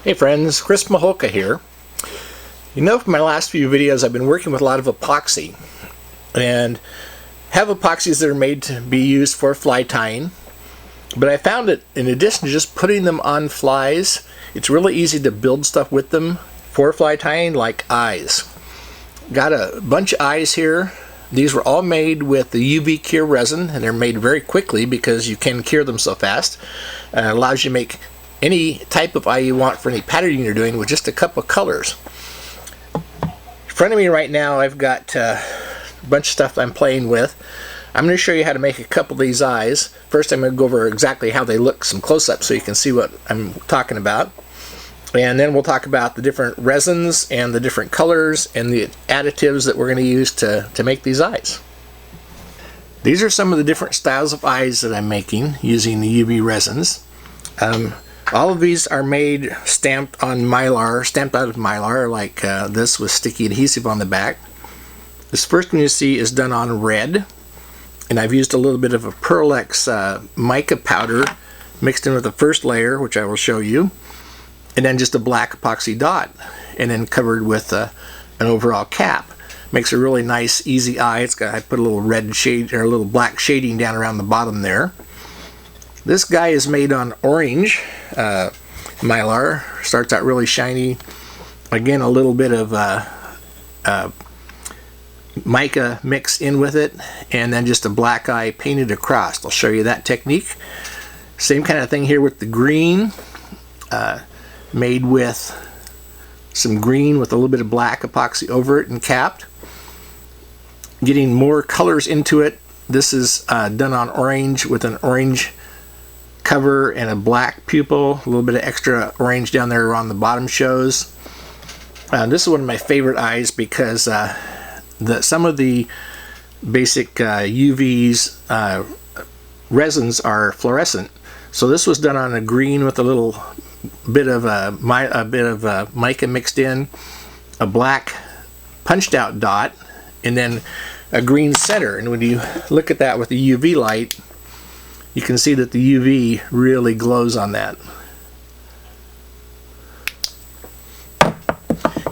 Hey friends, Chris Maholka here. You know, from my last few videos I've been working with a lot of epoxy and have epoxies that are made to be used for fly tying, but I found that in addition to just putting them on flies, it's really easy to build stuff with them for fly tying, like eyes. Got a bunch of eyes here. These were all made with the UV cure resin, and they're made very quickly because you can cure them so fast. It allows you to make any type of eye you want for any patterning you're doing with just a couple of colors. In front of me right now I've got a bunch of stuff I'm playing with. I'm going to show you how to make a couple of these eyes. First I'm going to go over exactly how they look, some close-ups, so you can see what I'm talking about. And then we'll talk about the different resins and the different colors and the additives that we're going to use to make these eyes. These are some of the different styles of eyes that I'm making using the UV resins. All of these are made stamped on mylar, stamped out of mylar, like this with sticky adhesive on the back. This first one you see is done on red, and I've used a little bit of a Pearl-X mica powder mixed in with the first layer, which I will show you, and then just a black epoxy dot, and then covered with an overall cap. Makes a really nice, easy eye. I put a little red shade or a little black shading down around the bottom there. This guy is made on orange mylar. Starts out really shiny. Again, a little bit of mica mixed in with it, and then just a black eye painted across. I'll show you that technique. Same kind of thing here with the green, made with some green with a little bit of black epoxy over it and capped. Getting more colors into it. This is done on orange with an orange cover and a black pupil. A little bit of extra orange down there around the bottom shows. This is one of my favorite eyes because some of the basic UVs resins are fluorescent. So this was done on a green with a little bit of mica mixed in, a black punched out dot, and then a green center. And when you look at that with the UV light, you can see that the UV really glows on that.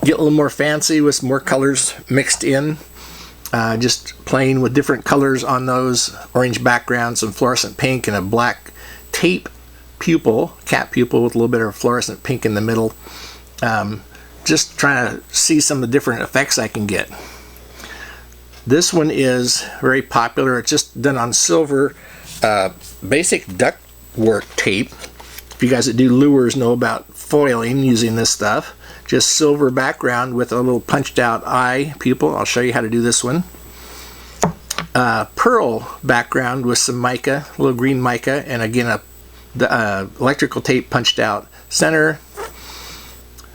Get a little more fancy with some more colors mixed in. Just playing with different colors on those. Orange background, some fluorescent pink, and a black tape pupil, cap pupil with a little bit of fluorescent pink in the middle. Just trying to see some of the different effects I can get. This one is very popular. It's just done on silver basic ductwork tape. If you guys that do lures know about foiling using this stuff. Just silver background with a little punched out eye pupil. I'll show you how to do this one. Pearl background with some mica, a little green mica, and again the electrical tape punched out center.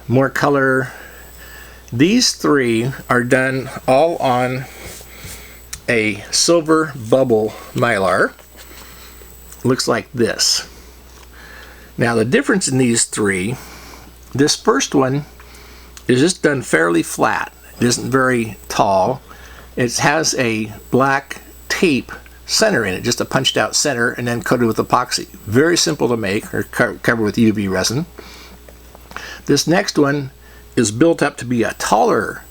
More color. These three are done all on a silver bubble mylar. Looks like this. Now the difference in these three, this first one is just done fairly flat. It isn't very tall. It has a black tape center in it, just a punched out center, and then coated with epoxy. Very simple to make, or covered with UV resin. This next one is built up to be a taller,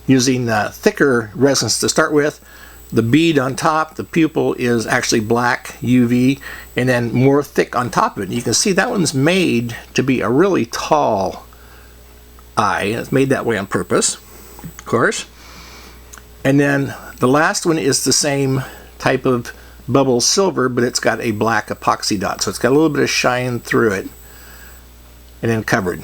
using thicker resins to start with. The bead on top, the pupil, is actually black UV, and then more thick on top of it. You can see that one's made to be a really tall eye. It's made that way on purpose, of course. And then the last one is the same type of bubble silver, but it's got a black epoxy dot, so it's got a little bit of shine through it, and then covered.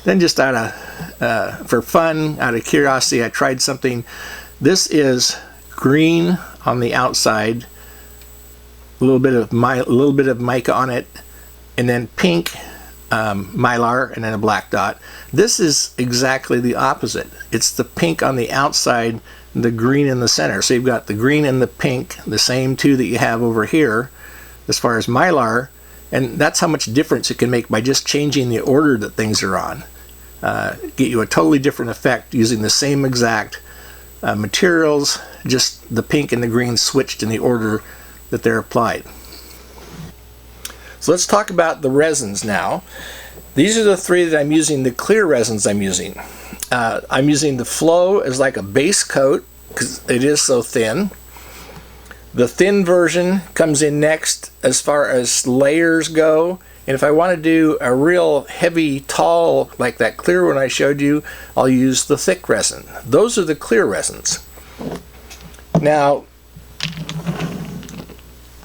Then just out of for fun, out of curiosity, I tried something. This is green on the outside, a little bit of mica on it, and then pink mylar, and then a black dot. This is exactly the opposite. It's the pink on the outside, the green in the center. So you've got the green and the pink, the same two that you have over here as far as mylar, and that's how much difference it can make by just changing the order that things are on. Get you a totally different effect using the same exact materials, just the pink and the green switched in the order that they're applied. So let's talk about the resins now. These are the three that I'm using, the clear resins I'm using. I'm using the Flow as like a base coat because it is so thin. The thin version comes in next as far as layers go. And if I want to do a real heavy, tall, like that clear one I showed you, I'll use the thick resin. Those are the clear resins. Now,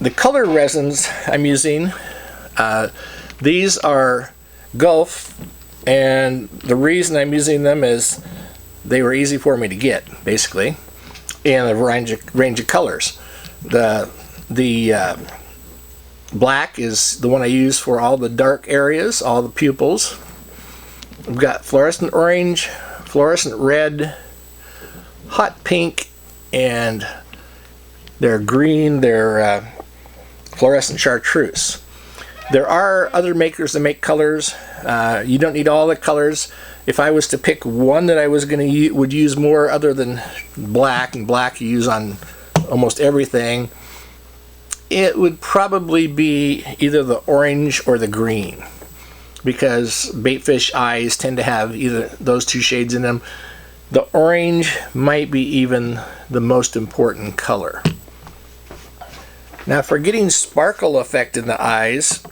the color resins I'm using, these are Gulf, and the reason I'm using them is they were easy for me to get, basically, and a range of colors. The black is the one I use for all the dark areas, all the pupils. We've got fluorescent orange, fluorescent red, hot pink, and they're green, they're fluorescent chartreuse. There are other makers that make colors. You don't need all the colors. If I was to pick one that I was going to would use more other than black, and black you use on almost everything, it would probably be either the orange or the green, because baitfish eyes tend to have either those two shades in them. The orange might be even the most important color. Now, for getting sparkle effect in the eyes,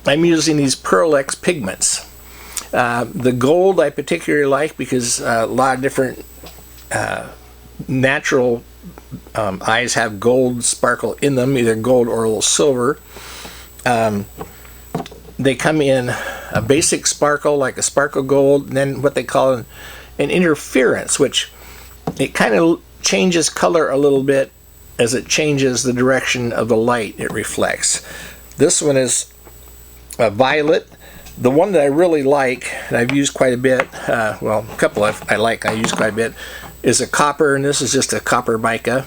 I'm using these Pearl X pigments. The gold I particularly like because a lot of different natural eyes have gold sparkle in them, either gold or a little silver. They come in a basic sparkle, like a sparkle gold, and then what they call an interference, which it kind of changes color a little bit as it changes the direction of the light it reflects. This one is a violet. The one that I really like, and I've used quite a bit, well, a couple I use quite a bit, is a copper, and this is just a copper mica.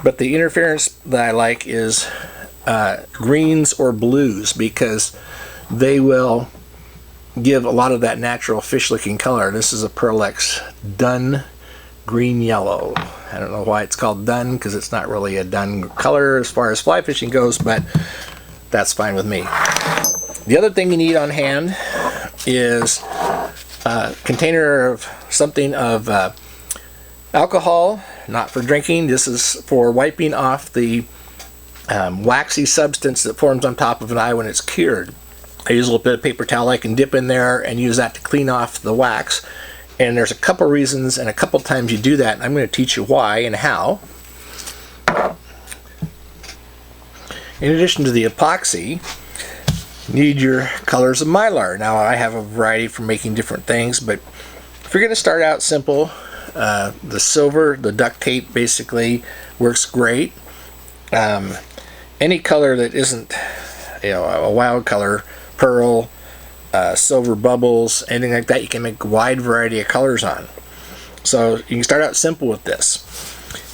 But the interference that I like is greens or blues, because they will give a lot of that natural fish-looking color. This is a Pearl X dun green yellow. I don't know why it's called dun, because it's not really a dun color as far as fly fishing goes, but that's fine with me. The other thing you need on hand is a container of something of alcohol, not for drinking. This is for wiping off the waxy substance that forms on top of an eye when it's cured. I use a little bit of paper towel I can dip in there and use that to clean off the wax. And there's a couple reasons and a couple times you do that, and I'm going to teach you why and how. In addition to the epoxy, you need your colors of Mylar. Now, I have a variety for making different things, but if you're going to start out simple, the silver, the duct tape basically works great. Any color that isn't, a wild color, pearl, silver bubbles, anything like that, you can make a wide variety of colors on. So you can start out simple with this.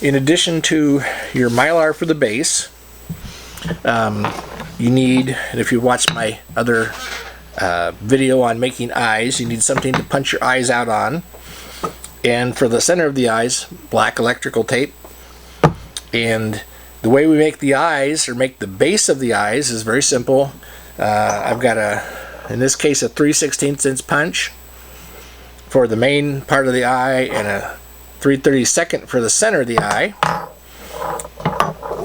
In addition to your Mylar for the base, you need, and if you watch my other video on making eyes, you need something to punch your eyes out on. And for the center of the eyes, black electrical tape. And the way we make the eyes, or make the base of the eyes, is very simple. I've got in this case, a 3/16 inch punch for the main part of the eye, and a 3/32 for the center of the eye.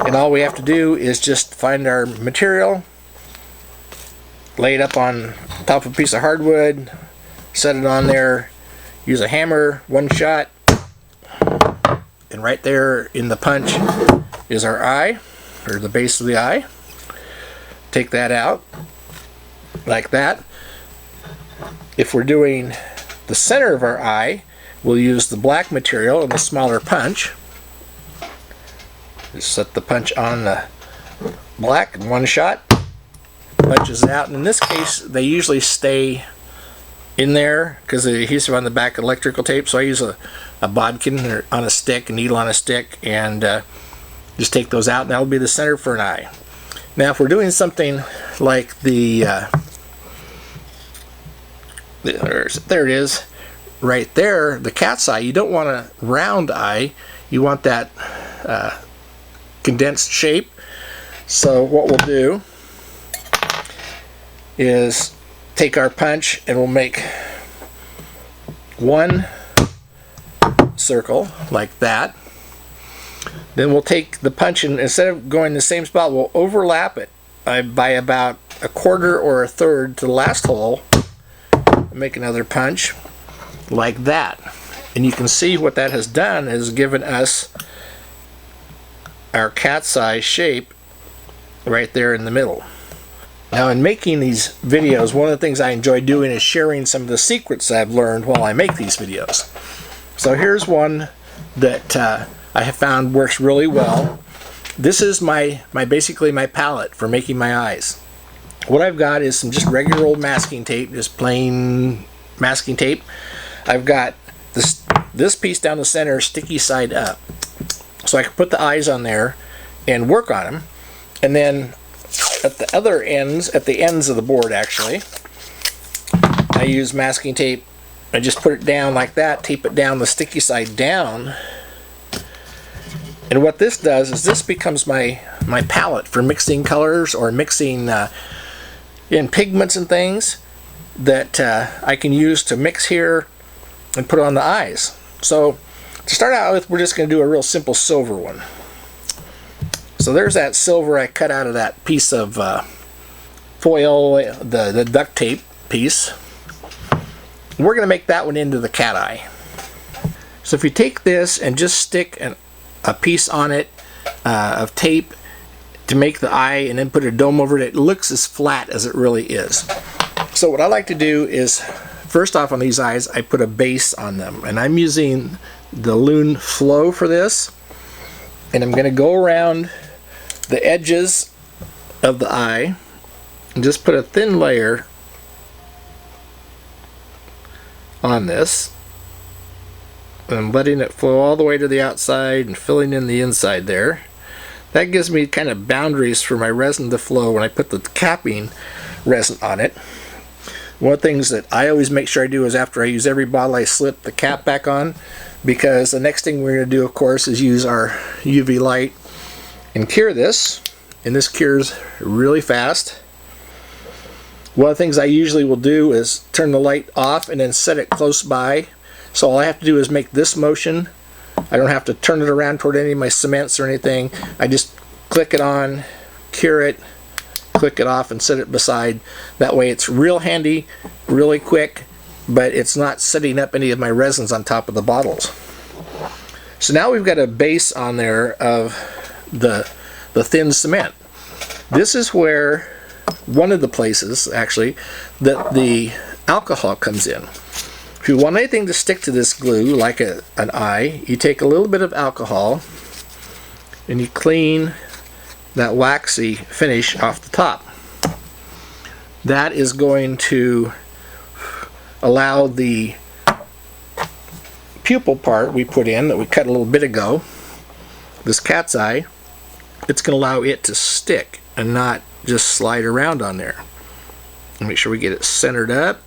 And all we have to do is just find our material, lay it up on top of a piece of hardwood, set it on there, use a hammer, one shot, and right there in the punch is our eye, or the base of the eye. Take that out like that. If we're doing the center of our eye, we'll use the black material and the smaller punch. Just set the punch on the black in one shot, punches it out, and in this case they usually stay in there because the adhesive on the back of electrical tape, so I use a bodkin on a stick, a needle on a stick, and just take those out, and that'll be the center for an eye. Now, if we're doing something like there it is, right there, the cat's eye, you don't want a round eye, you want that condensed shape. So what we'll do is take our punch and we'll make one circle like that. Then we'll take the punch and instead of going the same spot, we'll overlap it by about a quarter or a third to the last hole. Make another punch like that. And you can see what that has done is given us our cat's eye shape right there in the middle. Now in making these videos, one of the things I enjoy doing is sharing some of the secrets I've learned while I make these videos. So here's one that I have found works really well. This is basically my palette for making my eyes. What I've got is some just regular old masking tape, just plain masking tape. I've got this piece down the center, sticky side up. So I can put the eyes on there and work on them. And then at the other ends, at the ends of the board actually, I use masking tape. I just put it down like that, tape it down the sticky side down. And what this does is this becomes my palette for mixing colors or mixing in pigments and things that I can use to mix here and put on the eyes. So to start out with, we're just going to do a real simple silver one. So there's that silver I cut out of that piece of foil, the duct tape piece. We're going to make that one into the cat eye. So if you take this and just stick a piece on it of tape to make the eye and then put a dome over it, it looks as flat as it really is. So what I like to do is, first off on these eyes, I put a base on them. And I'm using the Loon Flow for this. And I'm going to go around the edges of the eye and just put a thin layer on this. And letting it flow all the way to the outside and filling in the inside there. That gives me kind of boundaries for my resin to flow when I put the capping resin on it. One of the things that I always make sure I do is after I use every bottle, I slip the cap back on, because the next thing we're going to do, of course, is use our UV light and cure this. And this cures really fast. One of the things I usually will do is turn the light off and then set it close by. So all I have to do is make this motion. I don't have to turn it around toward any of my cements or anything. I just click it on, cure it, click it off, and set it beside. That way it's real handy, really quick, but it's not setting up any of my resins on top of the bottles. So now we've got a base on there of the thin cement. This is where one of the places actually that the alcohol comes in. If you want anything to stick to this glue like an eye, you take a little bit of alcohol and you clean that waxy finish off the top. That is going to allow the pupil part we put in that we cut a little bit ago, this cat's eye, it's going to allow it to stick and not just slide around on there. Make sure we get it centered up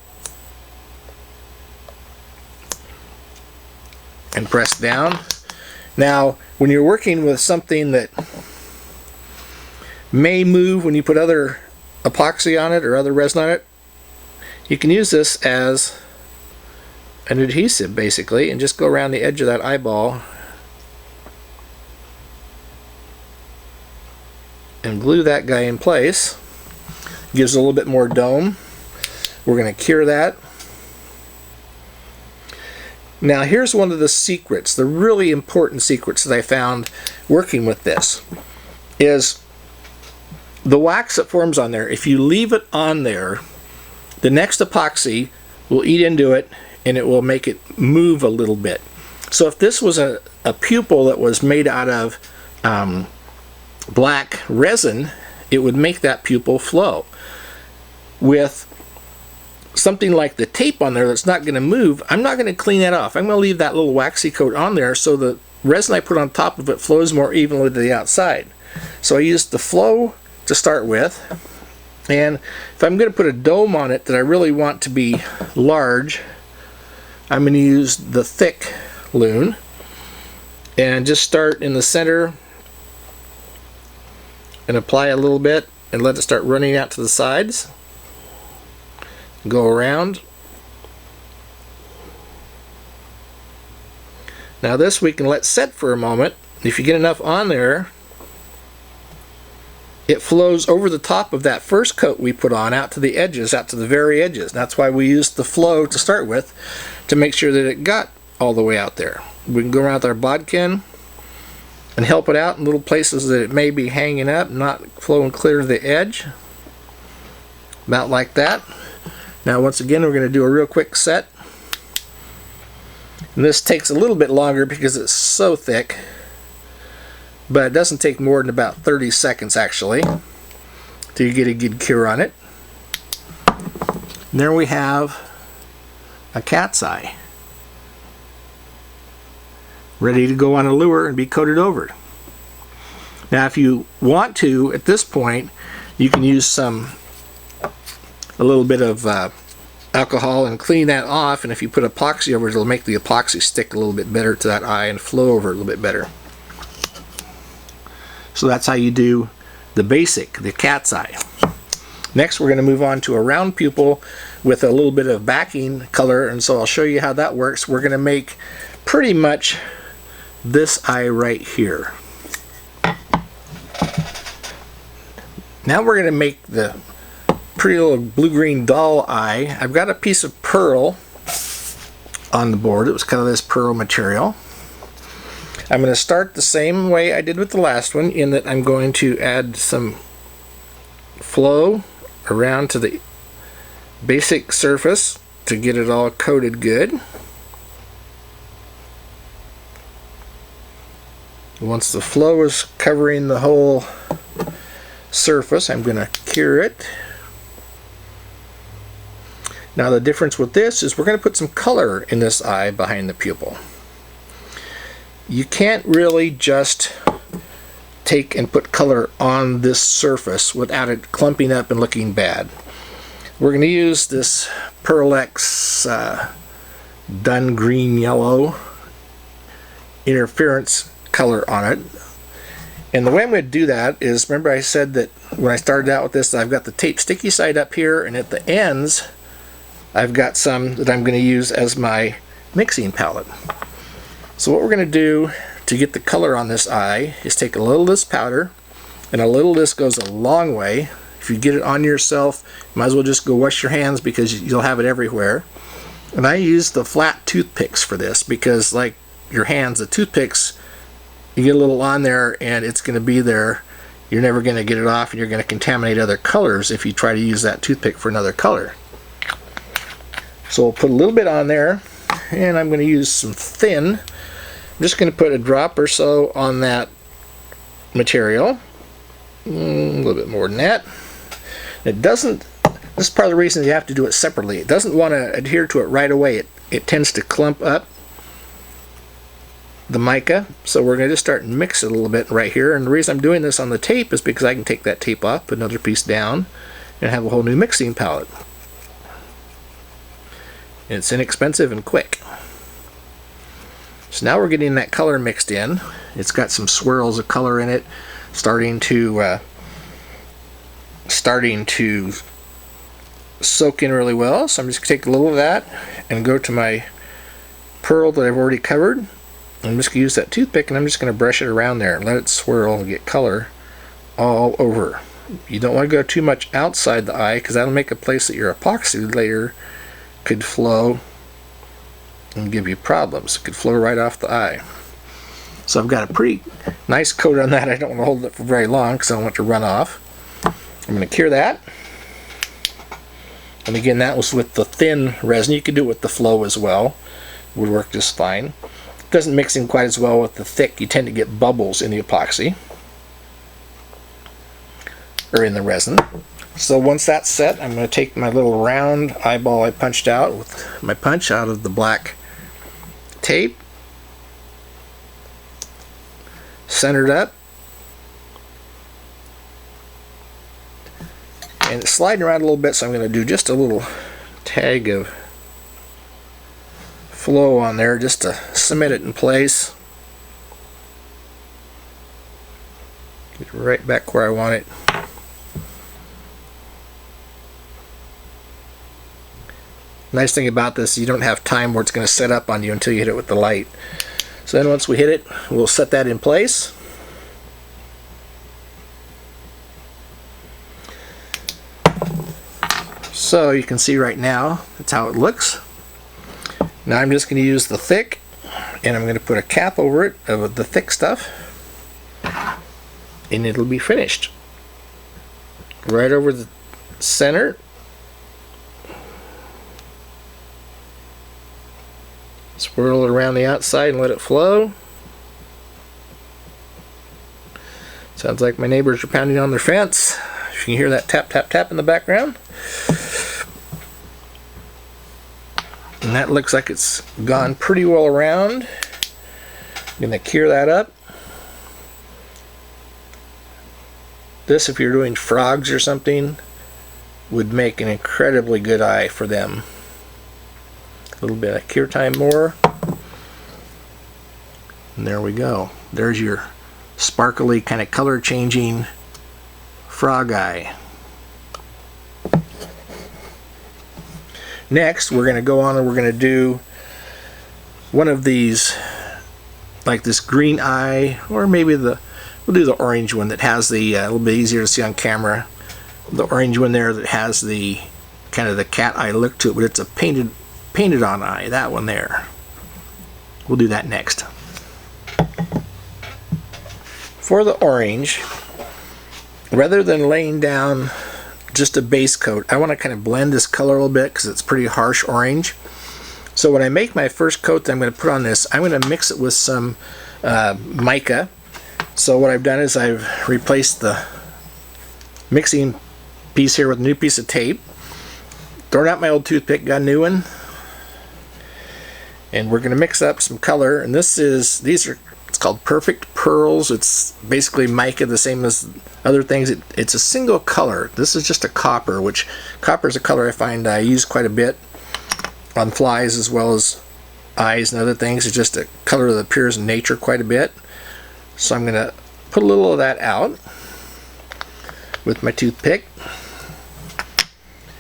and press down. Now when you're working with something that may move when you put other epoxy on it or other resin on it, you can use this as an adhesive basically and just go around the edge of that eyeball and glue that guy in place. Gives a little bit more dome. We're going to cure that. Now here's one of the secrets, the really important secrets that I found working with this, is the wax that forms on there. If you leave it on there, the next epoxy will eat into it and it will make it move a little bit. So if this was a pupil that was made out of black resin, it would make that pupil flow. With something like the tape on there that's not going to move, I'm not going to clean that off. I'm going to leave that little waxy coat on there so the resin I put on top of it flows more evenly to the outside. So I used the flow to start with, and if I'm going to put a dome on it that I really want to be large, I'm going to use the thick Loon and just start in the center and apply a little bit and let it start running out to the sides. Go around. Now this we can let set for a moment. If you get enough on there, it flows over the top of that first coat we put on out to the edges, out to the very edges. That's why we used the flow to start with, to make sure that it got all the way out there. We can go around with our bodkin and help it out in little places that it may be hanging up, not flowing clear to the edge. About like that. Now once again, we're going to do a real quick set. And this takes a little bit longer because it's so thick, but it doesn't take more than about 30 seconds actually till you get a good cure on it. And there we have a cat's eye ready to go on a lure and be coated over. Now if you want to, at this point, you can use a little bit of alcohol and clean that off, and if you put epoxy over it, it'll make the epoxy stick a little bit better to that eye and flow over it a little bit better. So that's how you do the basic, the cat's eye. Next we're going to move on to a round pupil with a little bit of backing color, and so I'll show you how that works. We're going to make pretty much this eye right here. Now we're going to make the pretty little blue-green doll eye. I've got a piece of pearl on the board. It was kind of this pearl material. I'm going to start the same way I did with the last one, in that I'm going to add some flow around to the basic surface to get it all coated good. Once the flow is covering the whole surface, I'm going to cure it. Now the difference with this is we're going to put some color in this eye behind the pupil. You can't really just take and put color on this surface without it clumping up and looking bad. We're going to use this Pearl X dun green yellow interference color on it. And the way I'm going to do that is, remember I said that when I started out with this, I've got the tape sticky side up here, and at the ends I've got some that I'm going to use as my mixing palette. So what we're going to do to get the color on this eye is take a little of this powder, and a little of this goes a long way. If you get it on yourself, you might as well just go wash your hands because you'll have it everywhere. And I use the flat toothpicks for this because, like your hands, the toothpicks, you get a little on there and it's going to be there. You're never going to get it off, and you're going to contaminate other colors if you try to use that toothpick for another color. So we'll put a little bit on there, and I'm going to use some thin. I'm just going to put a drop or so on that material. A little bit more than that. It doesn't, this is part of the reason you have to do it separately. It doesn't want to adhere to it right away. It tends to clump up the mica, so we're going to just start and mix it a little bit right here. And the reason I'm doing this on the tape is because I can take that tape off, put another piece down, and have a whole new mixing palette. And it's inexpensive and quick. So now we're getting that color mixed in. It's got some swirls of color in it, starting to soak in really well. So I'm just going to take a little of that and go to my pearl that I've already covered. I'm just going to use that toothpick, and I'm just going to brush it around there and let it swirl and get color all over. You don't want to go too much outside the eye because that'll make a place that your epoxy layer could flow and give you problems. It could flow right off the eye. So I've got a pretty nice coat on that. I don't want to hold it for very long because I don't want it to run off. I'm going to cure that. And again, that was with the thin resin. You could do it with the flow as well. It would work just fine. It doesn't mix in quite as well with the thick. You tend to get bubbles in the epoxy or in the resin. So once that's set, I'm going to take my little round eyeball I punched out with my punch out of the black tape, centered up, and it's sliding around a little bit, so I'm going to do just a little tag of flow on there just to cement it in place. Get it right back where I want it. Nice thing about this, you don't have time where it's going to set up on you until you hit it with the light. So then once we hit it, we'll set that in place. So you can see right now, that's how it looks. Now I'm just going to use the thick, and I'm going to put a cap over it of the thick stuff, and it'll be finished. Right over the center. Swirl it around the outside and let it flow. Sounds like my neighbors are pounding on their fence. You can hear that tap, tap, tap in the background. And that looks like it's gone pretty well around. I'm going to cure that up. This, if you're doing frogs or something, would make an incredibly good eye for them. A little bit of cure time more. And there we go. There's your sparkly, kind of color changing frog eye. Next, we're going to go on and we're going to do one of these, like this green eye, or maybe we'll do the orange one that has the, a little bit easier to see on camera, the orange one there that has the kind of the cat eye look to it, but it's a painted on eye, that one there. We'll do that next. For the orange, rather than laying down just a base coat, I want to kind of blend this color a little bit because it's pretty harsh orange. So when I make my first coat that I'm going to put on this, I'm going to mix it with some mica. So what I've done is I've replaced the mixing piece here with a new piece of tape, thrown out my old toothpick, got a new one, and we're going to mix up some color. And it's called Perfect Pearls. It's basically mica, the same as other things. It's a single color. This is just a copper, which copper is a color I find I use quite a bit on flies as well as eyes and other things. It's just a color that appears in nature quite a bit. So I'm going to put a little of that out with my toothpick.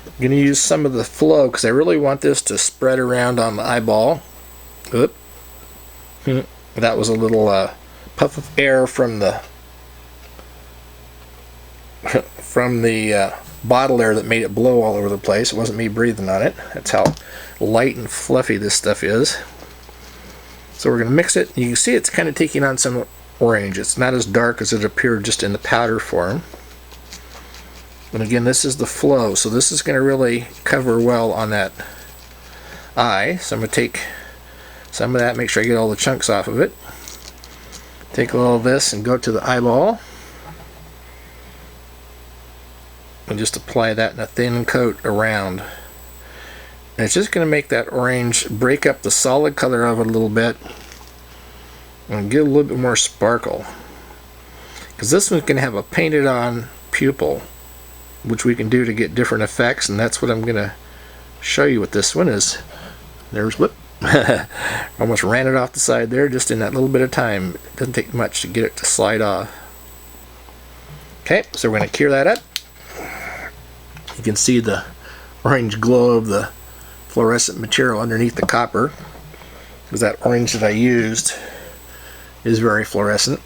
I'm going to use some of the flow because I really want this to spread around on the eyeball. Oop. That was a little puff of air from the bottle there that made it blow all over the place. It wasn't me breathing on it. That's how light and fluffy this stuff is. So we're going to mix it. You can see it's kind of taking on some orange. It's not as dark as it appeared just in the powder form. And again, this is the flow, so this is going to really cover well on that eye. So I'm going to take some of that, make sure I get all the chunks off of it. Take all of this and go to the eyeball. And just apply that in a thin coat around. And it's just going to make that orange break up the solid color of it a little bit and get a little bit more sparkle. Because this one's going to have a painted on pupil, which we can do to get different effects, and that's what I'm going to show you with this one is. There's whoop. Almost ran it off the side there just in that little bit of time. It doesn't take much to get it to slide off. Okay, so we're going to cure that up. You can see the orange glow of the fluorescent material underneath the copper, because that orange that I used is very fluorescent.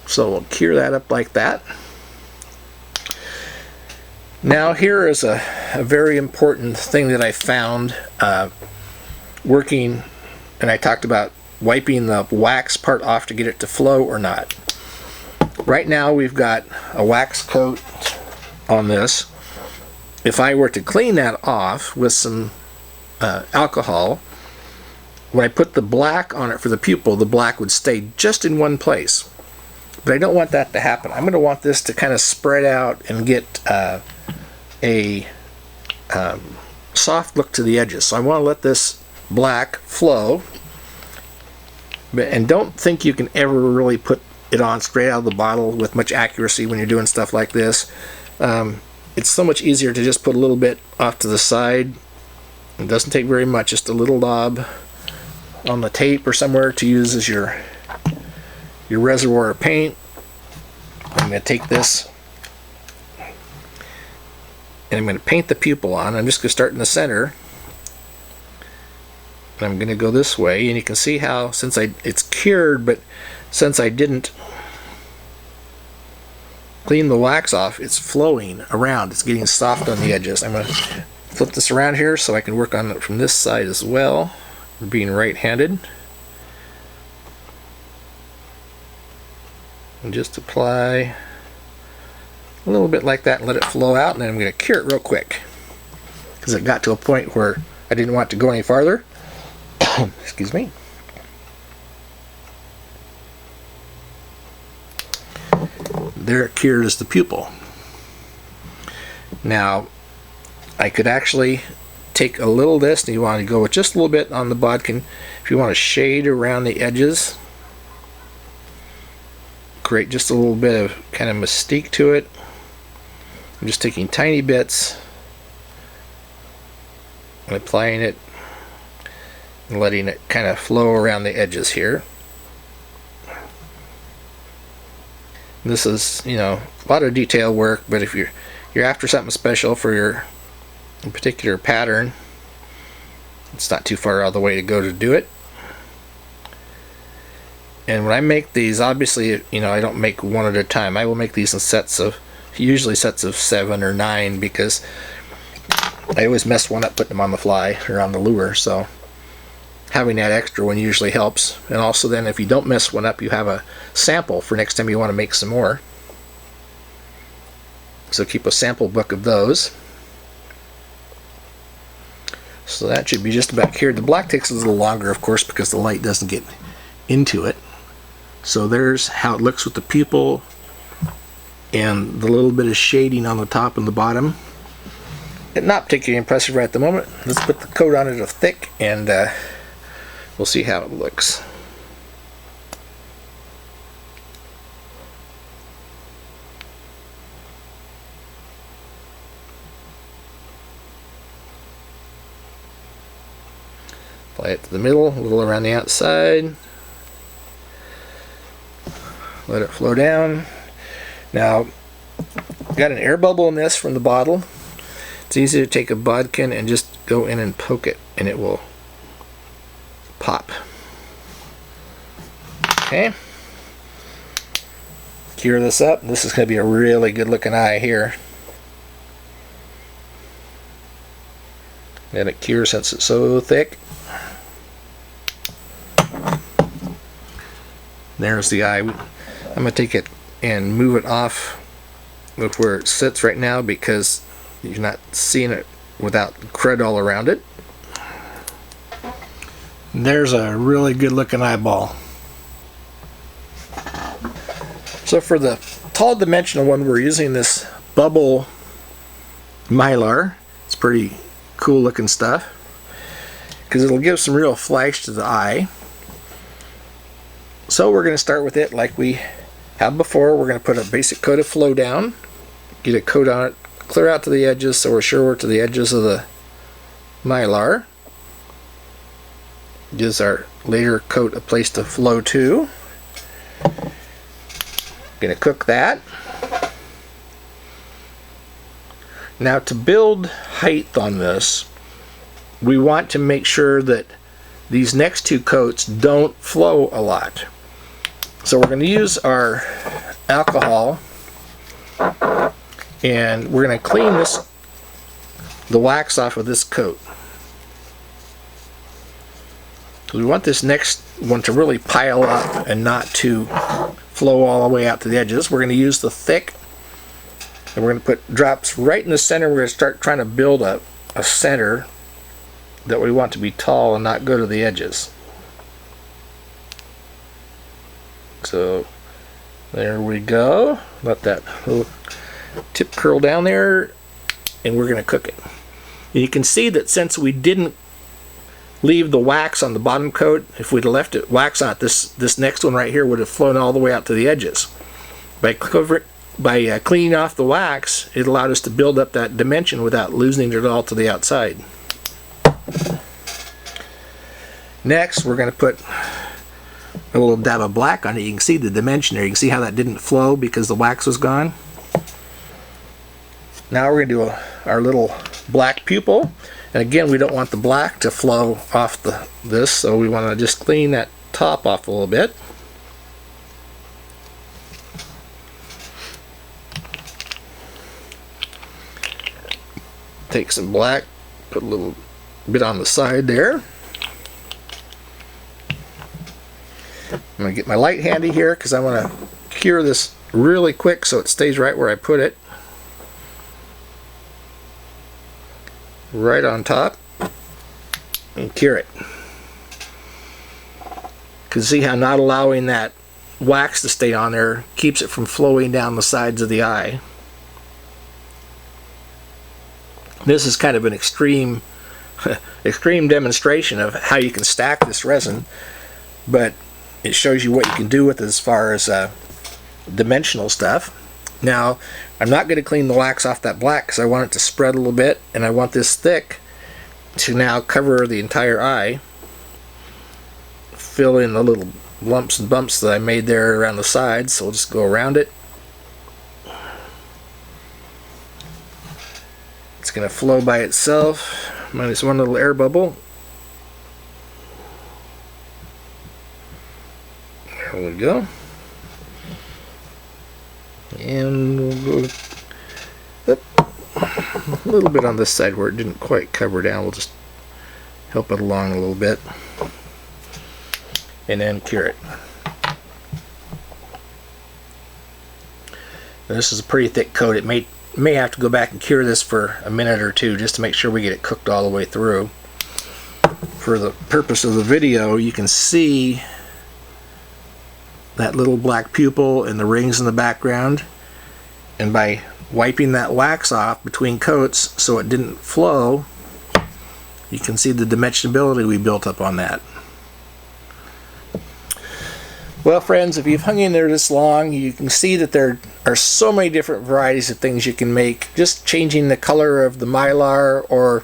So we'll cure that up like that. Now here is a very important thing that I found working, and I talked about wiping the wax part off to get it to flow or not. Right now we've got a wax coat on this. If I were to clean that off with some alcohol, when I put the black on it for the pupil, the black would stay just in one place. But I don't want that to happen. I'm going to want this to kind of spread out and get a soft look to the edges. So I want to let this black flow, and don't think you can ever really put it on straight out of the bottle with much accuracy when you're doing stuff like this. It's so much easier to just put a little bit off to the side. It doesn't take very much, just a little lob on the tape or somewhere to use as your reservoir of paint. I'm going to take this And I'm going to paint the pupil on. I'm just going to start in the center. And I'm going to go this way, and you can see how, since it's cured, but since I didn't clean the wax off, it's flowing around. It's getting soft on the edges. I'm going to flip this around here so I can work on it from this side as well, being right-handed. And just apply a little bit like that and let it flow out, and then I'm going to cure it real quick because it got to a point where I didn't want it to go any farther. Excuse me. There it cured as the pupil. Now I could actually take a little of this, and you want to go with just a little bit on the bodkin if you want to shade around the edges, create just a little bit of kind of mystique to it. I'm just taking tiny bits and applying it and letting it kind of flow around the edges here. This is, you know, a lot of detail work, but if you're after something special for your particular pattern, it's not too far out of the way to go to do it. And when I make these, obviously, you know, I don't make one at a time. I will make these in sets of, usually sets of 7 or 9, because I always mess one up putting them on the fly or on the lure, so having that extra one usually helps. And also then if you don't mess one up, you have a sample for next time you want to make some more. So keep a sample book of those. So that should be just about cured. The black takes a little longer, of course, because the light doesn't get into it. So there's how it looks with the pupil and the little bit of shading on the top and the bottom. It's not particularly impressive right at the moment. Let's put the coat on it of thick, and we'll see how it looks. Apply it to the middle, a little around the outside. Let it flow down. Now, got an air bubble in this from the bottle. It's easy to take a bodkin and just go in and poke it, and it will pop. Okay. Cure this up. This is going to be a really good looking eye here. Let it cure since it's so thick. There's the eye. I'm going to take it and move it off with where it sits right now, because you're not seeing it without crud all around it. There's a really good looking eyeball. So for the tall dimensional one, we're using this bubble mylar. It's pretty cool looking stuff because it'll give some real flash to the eye. So we're going to start with it like we have before. We're going to put a basic coat of flow down, get a coat on it, clear out to the edges so we're sure we're to the edges of the mylar. Gives our later coat a place to flow to. Gonna cook that. Now to build height on this, we want to make sure that these next two coats don't flow a lot. So we're going to use our alcohol, and we're going to clean the wax off of this coat. We want this next one to really pile up and not to flow all the way out to the edges. We're going to use the thick, and we're going to put drops right in the center. We're going to start trying to build a center that we want to be tall and not go to the edges. So there we go. Let that little tip curl down there, and we're going to cook it. And you can see that since we didn't leave the wax on the bottom coat, if we'd left it wax on it, this next one right here would have flown all the way out to the edges. By cleaning off the wax, it allowed us to build up that dimension without losing it all to the outside. Next, we're going to put a little dab of black on it. You can see the dimension there. You can see how that didn't flow because the wax was gone. Now we're going to do our little black pupil. And again, we don't want the black to flow off this, so we want to just clean that top off a little bit. Take some black, put a little bit on the side there. I'm going to get my light handy here because I want to cure this really quick so it stays right where I put it. Right on top. And cure it. You can see how not allowing that wax to stay on there keeps it from flowing down the sides of the eye. This is kind of an extreme demonstration of how you can stack this resin, but it shows you what you can do with it as far as dimensional stuff. Now, I'm not going to clean the wax off that black because I want it to spread a little bit, and I want this thick to now cover the entire eye. Fill in the little lumps and bumps that I made there around the sides, so we'll just go around it. It's going to flow by itself, minus one little air bubble. There we go. And we'll go up a little bit on this side where it didn't quite cover down. We'll just help it along a little bit. And then cure it. Now, this is a pretty thick coat. It may have to go back and cure this for a minute or two just to make sure we get it cooked all the way through. For the purpose of the video, you can see that little black pupil and the rings in the background, and by wiping that wax off between coats so it didn't flow, you can see the dimensionability we built up on that. Well, friends, if you've hung in there this long, you can see that there are so many different varieties of things you can make. Just changing the color of the mylar, or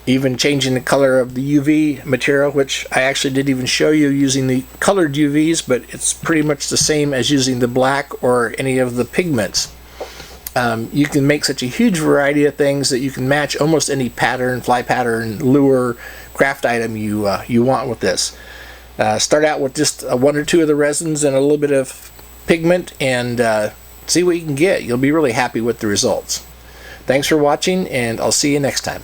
even changing the color of the UV material, which I actually didn't even show you using the colored UVs, but it's pretty much the same as using the black or any of the pigments. You can make such a huge variety of things that you can match almost any pattern, fly pattern, lure, craft item you want with this. Start out with just one or two of the resins and a little bit of pigment, and see what you can get. You'll be really happy with the results. Thanks for watching, and I'll see you next time.